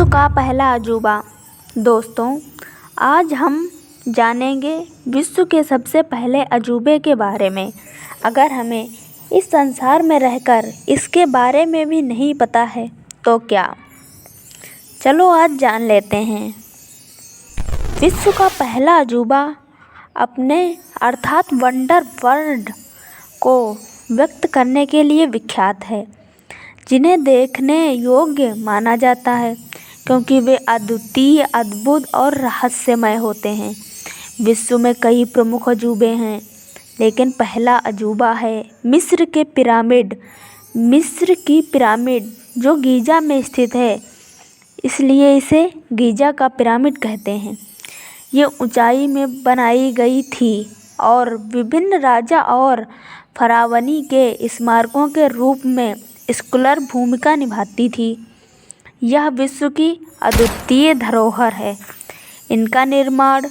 का पहला अजूबा। दोस्तों, आज हम जानेंगे विश्व के सबसे पहले अजूबे के बारे में। अगर हमें इस संसार में रहकर इसके बारे में भी नहीं पता है तो क्या। चलो आज जान लेते हैं। विश्व का पहला अजूबा अपने अर्थात वंडर वर्ल्ड को व्यक्त करने के लिए विख्यात है, जिन्हें देखने योग्य माना जाता है क्योंकि वे अद्वितीय, अद्भुत और रहस्यमय होते हैं। विश्व में कई प्रमुख अजूबे हैं, लेकिन पहला अजूबा है मिस्र के पिरामिड। मिस्र की पिरामिड जो गीज़ा में स्थित है, इसलिए इसे गीज़ा का पिरामिड कहते हैं। ये ऊंचाई में बनाई गई थी और विभिन्न राजा और फरावनी के स्मारकों के रूप में स्कूलर भूमिका निभाती थी। यह विश्व की अद्वितीय धरोहर है। इनका निर्माण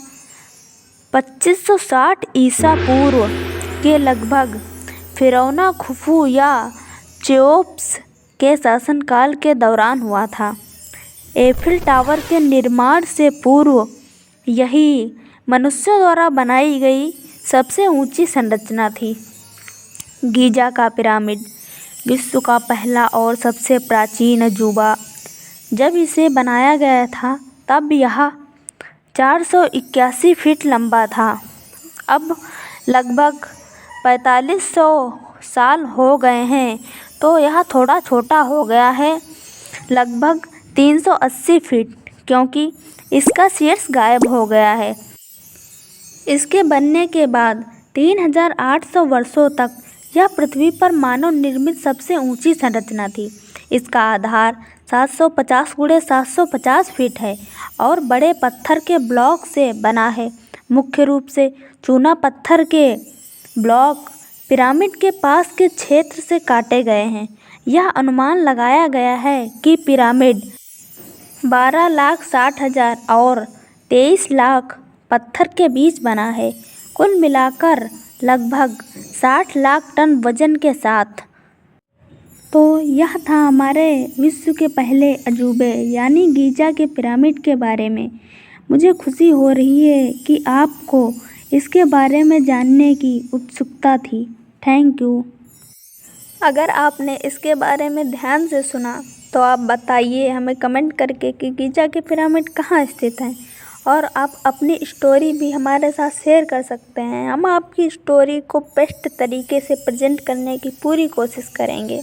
2560 ईसा पूर्व के लगभग फिरौना खुफू या चेओप्स के शासनकाल के दौरान हुआ था। एफिल टावर के निर्माण से पूर्व यही मनुष्यों द्वारा बनाई गई सबसे ऊंची संरचना थी। गीज़ा का पिरामिड विश्व का पहला और सबसे प्राचीन अजूबा। जब इसे बनाया गया था तब यह 481 फीट लंबा था। अब लगभग 4500 साल हो गए हैं तो यह थोड़ा छोटा हो गया है, लगभग 380 फीट, क्योंकि इसका शीर्ष गायब हो गया है। इसके बनने के बाद 3800 वर्षों तक यह पृथ्वी पर मानव निर्मित सबसे ऊंची संरचना थी। इसका आधार 750 × 750 फीट है और बड़े पत्थर के ब्लॉक से बना है। मुख्य रूप से चूना पत्थर के ब्लॉक पिरामिड के पास के क्षेत्र से काटे गए हैं। यह अनुमान लगाया गया है कि पिरामिड 12,60,000 और 23 लाख पत्थर के बीच बना है, कुल मिलाकर लगभग 60 लाख टन वजन के साथ। तो यह था हमारे विश्व के पहले अजूबे यानी गीज़ा के पिरामिड के बारे में। मुझे खुशी हो रही है कि आपको इसके बारे में जानने की उत्सुकता थी। Thank you. अगर आपने इसके बारे में ध्यान से सुना तो आप बताइए हमें कमेंट करके कि गीज़ा के पिरामिड कहाँ स्थित हैं, और आप अपनी स्टोरी भी हमारे साथ शेयर कर सकते हैं। हम आपकी स्टोरी को बेस्ट तरीके से प्रेजेंट करने की पूरी कोशिश करेंगे।